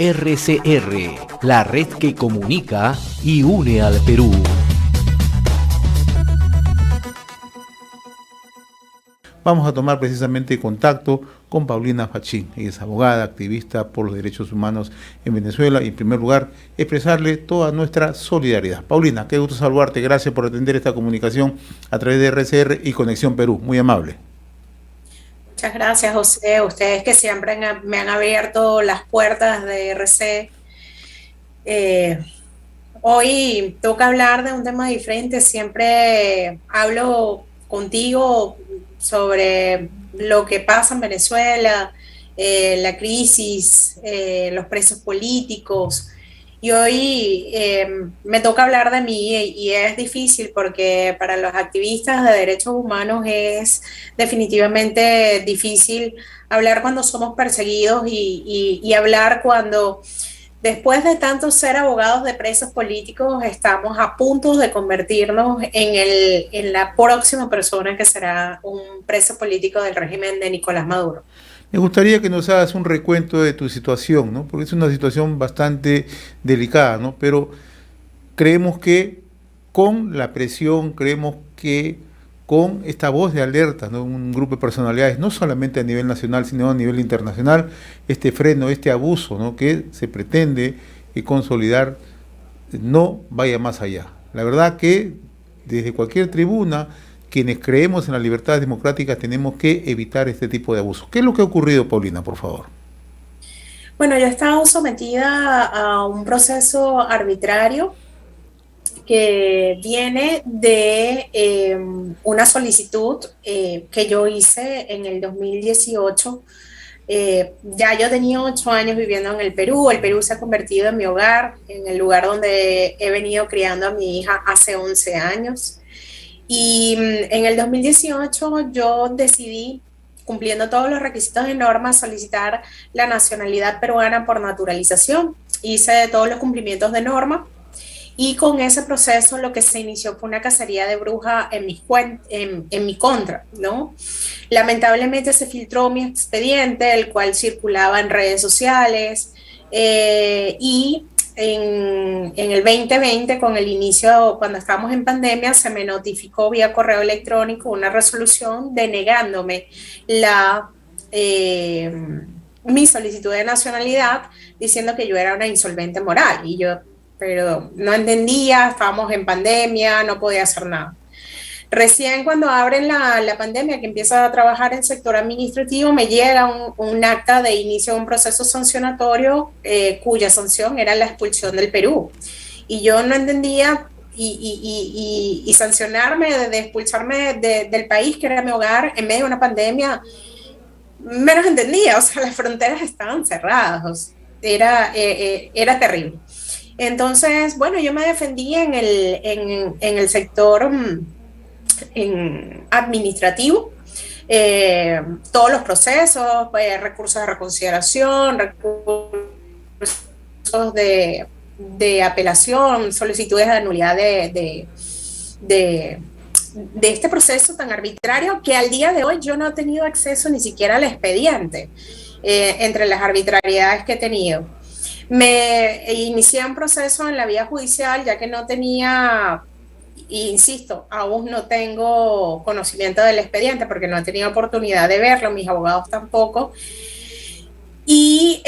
RCR, la red que comunica y une al Perú. Vamos a tomar precisamente contacto con Paulina Fachín. Ella es abogada, activista por los derechos humanos en Venezuela y en primer lugar expresarle toda nuestra solidaridad. Paulina, qué gusto saludarte. Gracias por atender esta comunicación a través de RCR y Conexión Perú. Muy amable. Muchas gracias, José. Ustedes que siempre me han abierto las puertas de RC. Hoy toca hablar de un tema diferente. Siempre hablo contigo sobre lo que pasa en Venezuela, la crisis, los presos políticos. Y hoy me toca hablar de mí y es difícil porque para los activistas de derechos humanos es definitivamente difícil hablar cuando somos perseguidos y hablar cuando después de tanto ser abogados de presos políticos estamos a punto de convertirnos en la próxima persona que será un preso político del régimen de Nicolás Maduro. Me gustaría que nos hagas un recuento de tu situación, ¿no? Porque es una situación bastante delicada, ¿no? Pero creemos que con la presión, creemos que con esta voz de alerta, ¿no? Un grupo de personalidades, no solamente a nivel nacional, sino a nivel internacional, este freno, este abuso, ¿no? Que se pretende consolidar, no vaya más allá. La verdad que desde cualquier tribuna, quienes creemos en las libertades democráticas tenemos que evitar este tipo de abusos. ¿Qué es lo que ha ocurrido, Paulina, por favor? Bueno, yo he estado sometida a un proceso arbitrario que viene de una solicitud que yo hice en el 2018. Ya yo tenía 8 años viviendo en el Perú se ha convertido en mi hogar, en el lugar donde he venido criando a mi hija hace 11 años. Y en el 2018 yo decidí, cumpliendo todos los requisitos de norma, solicitar la nacionalidad peruana por naturalización. Hice todos los cumplimientos de norma y con ese proceso lo que se inició fue una cacería de bruja en mi contra, ¿no? Lamentablemente se filtró mi expediente, el cual circulaba en redes sociales y en el 2020, con el inicio, cuando estábamos en pandemia, se me notificó vía correo electrónico una resolución denegándome mi solicitud de nacionalidad, diciendo que yo era una insolvente moral. Y yo, pero no entendía, estábamos en pandemia, no podía hacer nada. Recién cuando abren la pandemia, que empieza a trabajar en el sector administrativo, me llega un acta de inicio de un proceso sancionatorio cuya sanción era la expulsión del Perú. Y yo no entendía y sancionarme, de expulsarme del país, que era mi hogar, en medio de una pandemia, menos entendía. O sea, las fronteras estaban cerradas. Era terrible. Entonces, bueno, yo me defendí en el sector administrativo, todos los procesos, recursos de reconsideración, recursos de apelación, solicitudes de anulidad de este proceso tan arbitrario que al día de hoy yo no he tenido acceso ni siquiera al expediente, entre las arbitrariedades que he tenido. Me inicié un proceso en la vía judicial ya que no tenía, insisto, aún no tengo conocimiento del expediente porque no he tenido oportunidad de verlo, mis abogados tampoco, y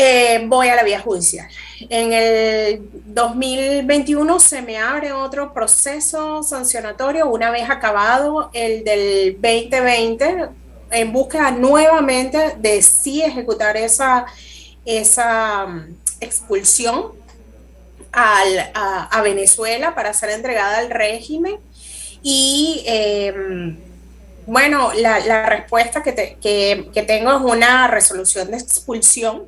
voy a la vía judicial. En el 2021 se me abre otro proceso sancionatorio una vez acabado el del 2020, en búsqueda nuevamente de sí ejecutar esa expulsión a Venezuela para ser entregada al régimen. Y bueno, la respuesta que tengo es una resolución de expulsión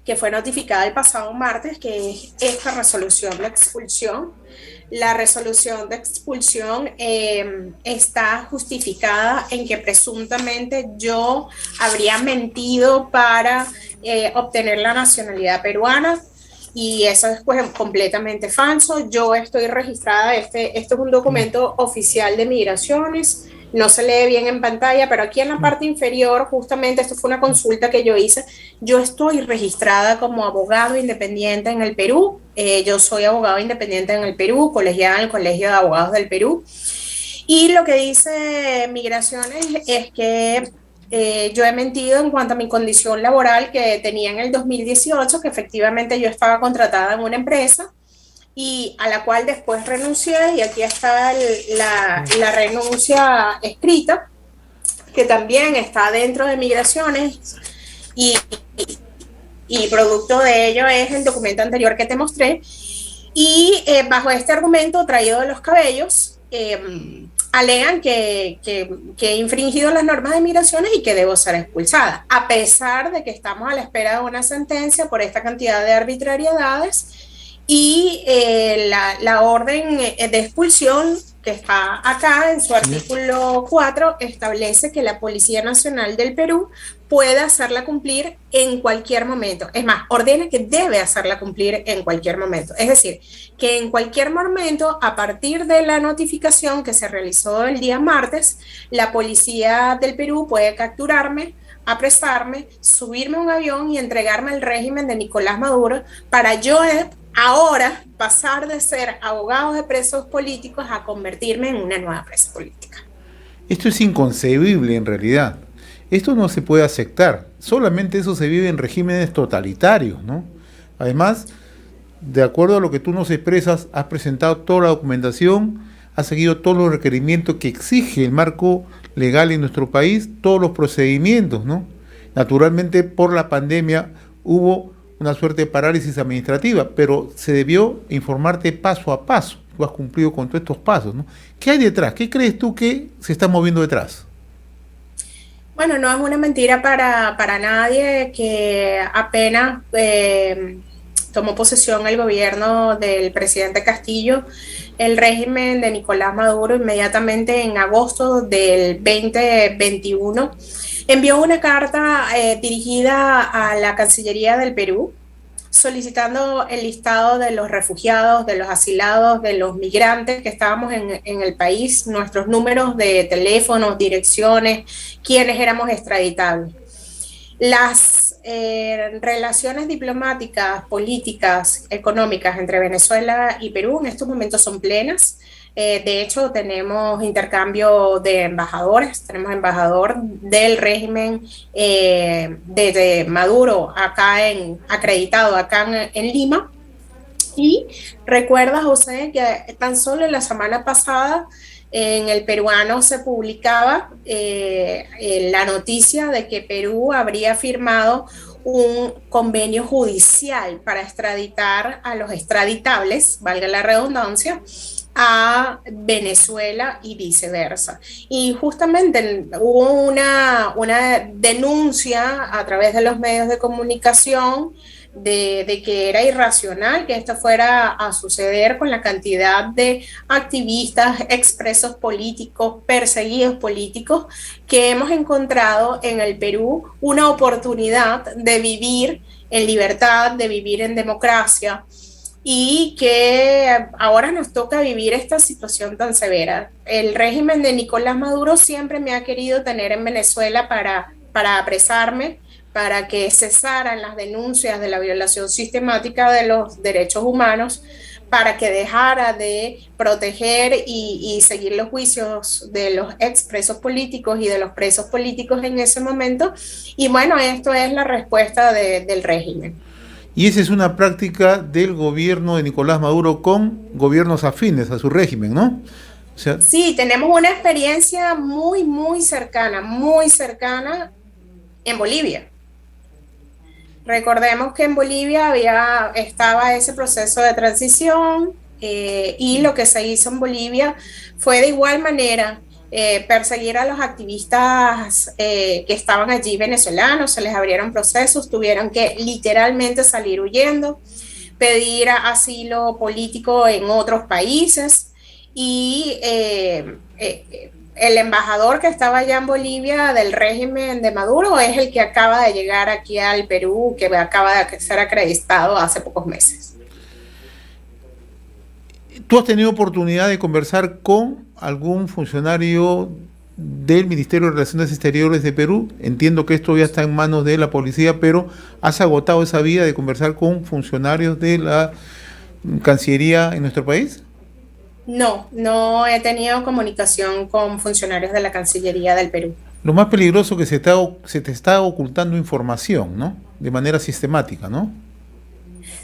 que fue notificada el pasado martes, que es esta resolución de expulsión. La resolución de expulsión está justificada en que presuntamente yo habría mentido para obtener la nacionalidad peruana, y eso es pues completamente falso. Yo estoy registrada, este es un documento oficial de migraciones, no se lee bien en pantalla, pero aquí en la parte inferior, justamente, esto fue una consulta que yo hice, yo estoy registrada como abogado independiente en el Perú, yo soy abogado independiente en el Perú, colegiada en el Colegio de Abogados del Perú, y lo que dice Migraciones es que yo he mentido en cuanto a mi condición laboral que tenía en el 2018, que efectivamente yo estaba contratada en una empresa y a la cual después renuncié, y aquí está la renuncia escrita, que también está dentro de Migraciones, y, y producto de ello es el documento anterior que te mostré, y bajo este argumento traído de los cabellos, alegan que he infringido las normas de migraciones y que debo ser expulsada, a pesar de que estamos a la espera de una sentencia por esta cantidad de arbitrariedades, y la orden de expulsión que está acá en su artículo 4 establece que la Policía Nacional del Perú puede hacerla cumplir en cualquier momento. Es más, ordena que debe hacerla cumplir en cualquier momento. Es decir, que en cualquier momento, a partir de la notificación que se realizó el día martes, la Policía del Perú puede capturarme, apresarme, subirme a un avión y entregarme al régimen de Nicolás Maduro para yo ahora pasar de ser abogado de presos políticos a convertirme en una nueva presa política. Esto es inconcebible en realidad. Esto no se puede aceptar. Solamente eso se vive en regímenes totalitarios, ¿no? Además, de acuerdo a lo que tú nos expresas, has presentado toda la documentación, has seguido todos los requerimientos que exige el marco legal en nuestro país, todos los procedimientos, ¿no? Naturalmente, por la pandemia hubo una suerte de parálisis administrativa, pero se debió informarte paso a paso. Tú has cumplido con todos estos pasos, ¿no? ¿Qué hay detrás? ¿Qué crees tú que se está moviendo detrás? Bueno, no es una mentira para nadie que apenas tomó posesión el gobierno del presidente Castillo, el régimen de Nicolás Maduro, inmediatamente en agosto del 2021, envió una carta dirigida a la Cancillería del Perú, solicitando el listado de los refugiados, de los asilados, de los migrantes que estábamos en el país, nuestros números de teléfonos, direcciones, quiénes éramos extraditables. Las relaciones diplomáticas, políticas, económicas entre Venezuela y Perú en estos momentos son plenas. De hecho, tenemos intercambio de embajadores, tenemos embajador del régimen de Maduro acreditado acá en Lima. Y recuerda, José, que tan solo la semana pasada en el peruano se publicaba la noticia de que Perú habría firmado un convenio judicial para extraditar a los extraditables, valga la redundancia, a Venezuela y viceversa. Y justamente hubo una denuncia a través de los medios de comunicación de que era irracional que esto fuera a suceder con la cantidad de activistas, expresos políticos, perseguidos políticos, que hemos encontrado en el Perú una oportunidad de vivir en libertad, de vivir en democracia, y que ahora nos toca vivir esta situación tan severa. El régimen de Nicolás Maduro siempre me ha querido tener en Venezuela para apresarme, para que cesaran las denuncias de la violación sistemática de los derechos humanos, para que dejara de proteger y seguir los juicios de los expresos políticos y de los presos políticos en ese momento. Y bueno, esto es la respuesta del régimen. Y esa es una práctica del gobierno de Nicolás Maduro con gobiernos afines a su régimen, ¿no? O sea, sí, tenemos una experiencia muy cercana en Bolivia. Recordemos que en Bolivia estaba ese proceso de transición y lo que se hizo en Bolivia fue de igual manera perseguir a los activistas que estaban allí venezolanos, se les abrieron procesos, tuvieron que literalmente salir huyendo, pedir asilo político en otros países, y el embajador que estaba allá en Bolivia del régimen de Maduro es el que acaba de llegar aquí al Perú, que acaba de ser acreditado hace pocos meses. ¿Tú has tenido oportunidad de conversar con algún funcionario del Ministerio de Relaciones Exteriores de Perú. Entiendo que esto ya está en manos de la policía, pero ¿has agotado esa vía de conversar con funcionarios de la Cancillería en nuestro país? No, no he tenido comunicación con funcionarios de la Cancillería del Perú. Lo más peligroso que se te está ocultando información, ¿no? De manera sistemática, ¿no?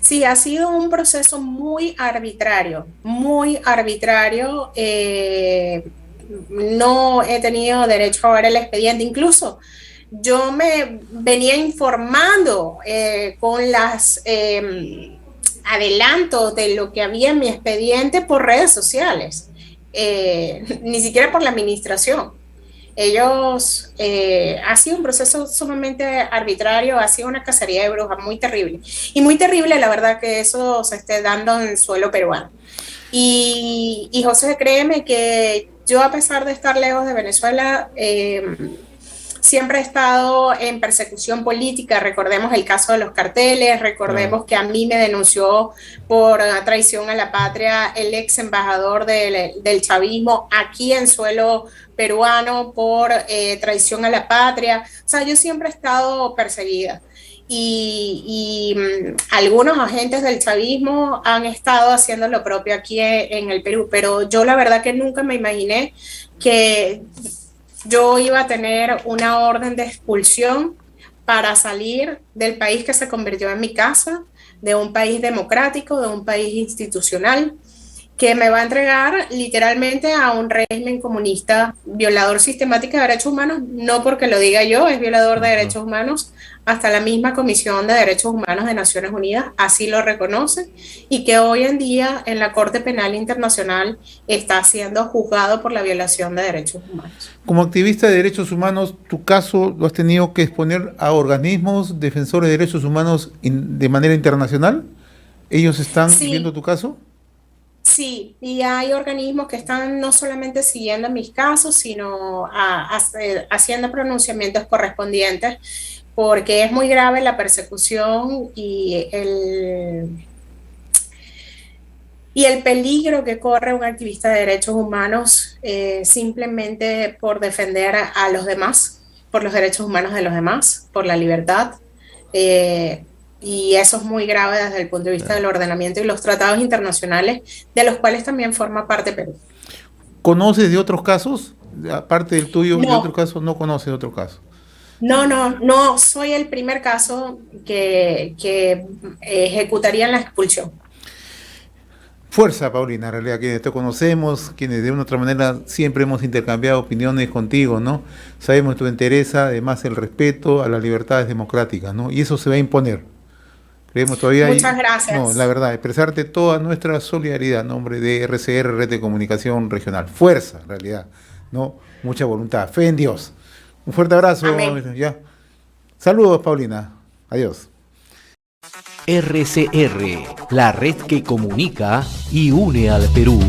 Sí, ha sido un proceso muy arbitrario. No he tenido derecho a ver el expediente. Incluso yo me venía informando con las adelantos de lo que había en mi expediente por redes sociales, ni siquiera por la administración. Ellos, ha sido un proceso sumamente arbitrario, ha sido una cacería de brujas muy terrible. Y muy terrible, la verdad, que eso se esté dando en el suelo peruano. Y José, créeme que yo, a pesar de estar lejos de Venezuela, siempre he estado en persecución política. Recordemos el caso de los carteles, recordemos que a mí me denunció por traición a la patria el ex embajador del chavismo aquí en suelo peruano por traición a la patria. O sea, yo siempre he estado perseguida. Algunos agentes del chavismo han estado haciendo lo propio aquí en el Perú, pero yo la verdad que nunca me imaginé que yo iba a tener una orden de expulsión para salir del país que se convirtió en mi casa, de un país democrático, de un país institucional, que me va a entregar literalmente a un régimen comunista, violador sistemático de derechos humanos, no porque lo diga yo, es violador de derechos humanos. Hasta la misma Comisión de Derechos Humanos de Naciones Unidas así lo reconoce, y que hoy en día en la Corte Penal Internacional está siendo juzgado por la violación de derechos humanos. Como activista de derechos humanos, tu caso lo has tenido que exponer a organismos defensores de derechos humanos de manera internacional. ¿Ellos están viendo tu caso? Sí, y hay organismos que están no solamente siguiendo mis casos, sino haciendo pronunciamientos correspondientes, porque es muy grave la persecución y el peligro que corre un activista de derechos humanos, simplemente por defender a los demás, por los derechos humanos de los demás, por la libertad. Y eso es muy grave desde el punto de vista del ordenamiento y los tratados internacionales, de los cuales también forma parte Perú. ¿Conoces de otros casos? Aparte del tuyo, No. ¿de otros casos? ¿No conoces de otro caso? No soy el primer caso que ejecutarían la expulsión. Fuerza, Paulina, en realidad, quienes te conocemos, quienes de una u otra manera siempre hemos intercambiado opiniones contigo, ¿no? Sabemos tu interés, además el respeto a las libertades democráticas, ¿no? Y eso se va a imponer. Creemos todavía. Muchas gracias. No, la verdad, expresarte toda nuestra solidaridad en nombre de RCR, Red de Comunicación Regional. Fuerza, en realidad, ¿no? Mucha voluntad, fe en Dios. Un fuerte abrazo. Amén. Ya. Saludos, Paulina. Adiós. RCR, la red que comunica y une al Perú.